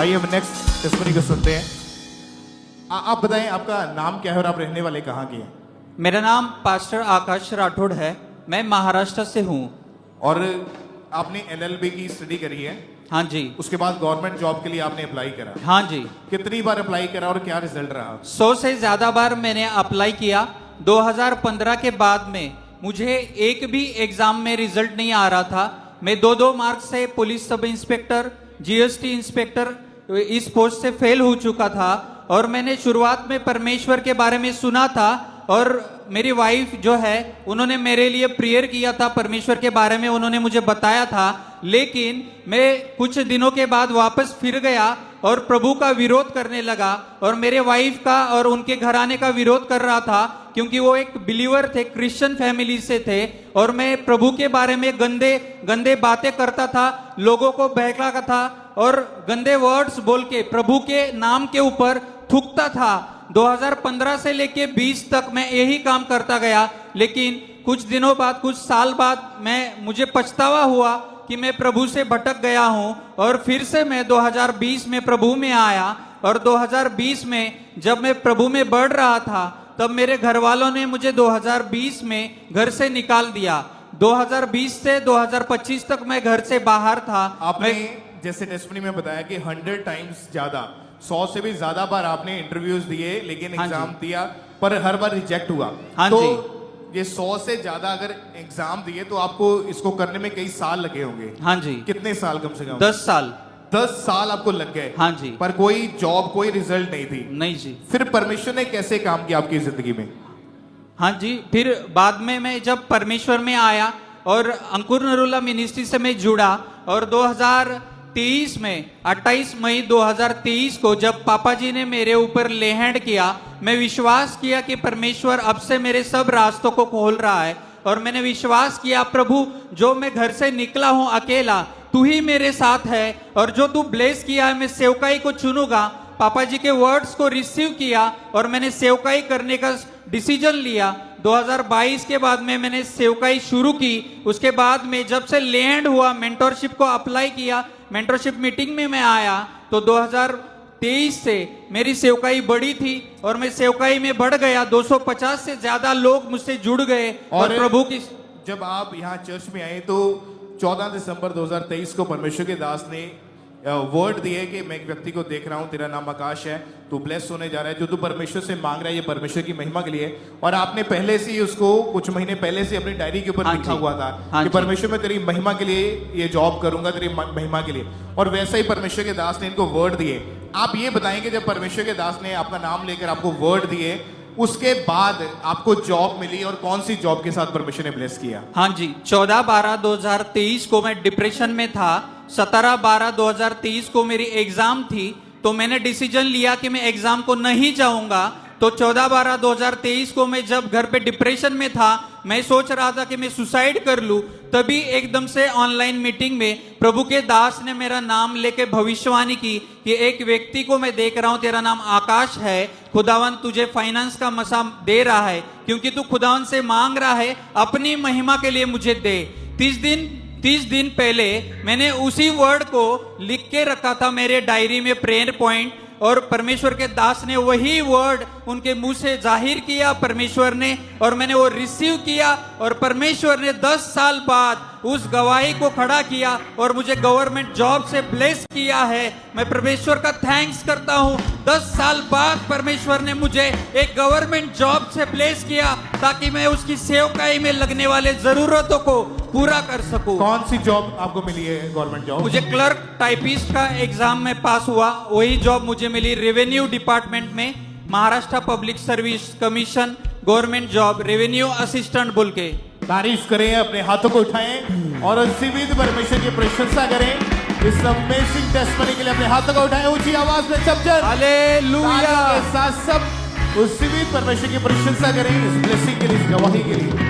आइए हम next testimony को सुनते हैं। आप बताएं आपका नाम क्या है और आप रहने वाले कहाँ के हैं? मेरा नाम पास्टर आकाश राठौड़ है। मैं महाराष्ट्र से हूँ। और आपने एलएलबी की स्टडी करी है? हाँ जी। उसके बाद गवर्नमेंट जॉब के लिए आपने अप्लाई करा? हाँ जी। कितनी बार अप्लाई करा और क्या रिजल्ट रहा? 100 से ज्यादा बार मैंने अप्लाई किया। 2015 के बाद में मुझे एक भी एग्जाम में रिजल्ट नहीं आ रहा था। मैं 2-2 मार्क्स से police sub inspector, GST inspector इस पोस्ट से फेल हो चुका था। और मैंने शुरुआत में परमेश्वर के बारे में सुना था और मेरी वाइफ जो है उन्होंने मेरे लिए प्रेयर किया था, परमेश्वर के बारे में उन्होंने मुझे बताया था। लेकिन मैं कुछ दिनों के बाद वापस फिर गया और प्रभु का विरोध करने लगा और मेरे वाइफ का और उनके घराने का विरोध कर रहा था, क्योंकि वो एक बिलीवर थे, क्रिश्चियन फैमिली से थे। और मैं प्रभु के बारे में गंदे गंदे बातें करता था, लोगों को बहकाता था और गंदे वर्ड्स बोल के प्रभु के नाम के ऊपर थूकता था। 2015 से लेके 20 तक मैं यही काम करता गया। लेकिन कुछ दिनों बाद, कुछ साल बाद मुझे पछतावा हुआ कि मैं प्रभु से भटक गया हूं। और फिर से मैं 2020 में प्रभु में आया। और 2020 में जब मैं प्रभु में बढ़ रहा था तब मेरे घर वालों ने मुझे 2020 में घर से निकाल दिया। 2020 से 2025 तक मैं घर से बाहर था। आपने जैसे टेस्टमनी में बताया कि 100 टाइम्स ज्यादा, 100 से भी ज्यादा बार आपने इंटरव्यूज दिए, लेकिन एग्जाम दिया पर हर बार रिजेक्ट हुआ। हाँ तो जी। ये 100 से ज्यादा अगर एग्जाम दिए तो आपको इसको करने में कई साल लगे होंगे। हाँ जी। कितने साल? कम से कम 10 साल। 10 साल आपको लग गए। हाँ जी। पर कोई जॉब, कोई रिजल्ट नहीं थी? नहीं जी। फिर परमेश्वर ने कैसे काम किया आपकी जिंदगी में? हाँ जी। फिर बाद में मैं जब परमेश्वर में आया और अंकुर नरूला मिनिस्ट्री से मैं जुड़ा और 2023 में 28 मई 2023 को जब पापा जी ने मेरे ऊपर ले हैंड किया, मैं विश्वास किया कि परमेश्वर अब से मेरे सब रास्तों को खोल रहा है। और मैंने विश्वास किया, प्रभु जो मैं घर से निकला हूं अकेला, तू ही मेरे साथ है और जो तू ब्लेस किया है मैं सेवकाई को चुनूंगा। पापा जी के वर्ड्स को रिसीव किया और मैंने सेवकाई करने का डिसीजन लिया। 2022 के बाद में मैंने सेवकाई शुरू की। उसके बाद में जब से लैंड हुआ, मेंटरशिप को अप्लाई किया, मेंटरशिप मीटिंग में मैं आया तो 2023 से मेरी सेवकाई बढ़ी थी और मैं सेवकाई में बढ़ गया। 250 से ज्यादा लोग मुझसे जुड़ गए और प्रभु की। जब आप यहाँ चर्च में आए तो 14 दिसंबर 2023 को परमेश्वर के दास ने वर्ड दिए कि मैं एक व्यक्ति को देख रहा हूँ, तेरा नाम आकाश है, तू ब्लेस होने जा रहा है, जो तू परमेश्वर से मांग रहा है ये परमेश्वर की महिमा के लिए। और आपने पहले से ही उसको कुछ महीने पहले से अपनी डायरी के ऊपर लिखा हुआ था कि परमेश्वर मैं तेरी महिमा के लिए ये जॉब करूंगा, तेरी महिमा के लिए। और वैसा ही परमेश्वर के दास ने इनको वर्ड दिए। आप ये बताएंगे जब परमेश्वर के दास ने आपका नाम लेकर आपको वर्ड दिए, उसके बाद आपको जॉब मिली और कौन सी जॉब के साथ परमेश्वर ने ब्लेस किया? हाँ जी। 14/12/2023 को मैं डिप्रेशन में था। 17/12/2023 को मेरी एग्जाम थी तो मैंने डिसीजन लिया कि मैं एग्जाम को नहीं जाऊंगा। तो 14/12/2023 को मैं जब घर पे डिप्रेशन में था, मैं सोच रहा था कि मैं सुसाइड कर लूं, तभी एकदम से ऑनलाइन मीटिंग में प्रभु के दास ने मेरा नाम लेके भविष्यवाणी की कि एक व्यक्ति को मैं देख रहा हूं, तेरा नाम आकाश है, खुदावन तुझे फाइनेंस का मसा दे रहा है, क्योंकि तू खुदावन से मांग रहा है, अपनी महिमा के लिए मुझे दे। 30 दिन पहले मैंने उसी वर्ड को लिख के रखा था मेरे डायरी में, प्रेयर पॉइंट, और परमेश्वर के दास ने वही वर्ड उनके मुंह से जाहिर किया परमेश्वर ने, और मैंने वो रिसीव किया। और परमेश्वर ने 10 साल बाद उस गवाही को खड़ा किया और मुझे गवर्नमेंट जॉब से ब्लेस किया है। मैं परमेश्वर का थैंक्स करता हूँ। 10 साल बाद परमेश्वर ने मुझे एक गवर्नमेंट जॉब से ब्लेस किया ताकि मैं उसकी सेवकाई में लगने वाले जरूरतों को पूरा कर सकूं। कौन सी जॉब आपको मिली है गवर्नमेंट जॉब? मुझे क्लर्क टाइपिस्ट का एग्जाम में पास हुआ, वही जॉब मुझे मिली रेवेन्यू डिपार्टमेंट में, Maharashtra public service commission government job, revenue assistant बोल के। तारीफ करें, अपने हाथों को उठाएं और जीवित परमेश्वर की प्रशंसा करें। इस अमेजिंग टेस्टमनी के लिए अपने हाथों को उठाएं, ऊंची आवाज में सब जन हालेलुया के साथ सब उस जीवित परमेश्वर की प्रशंसा करें, इस ब्लेसिंग के लिए, इस गवाही के लिए।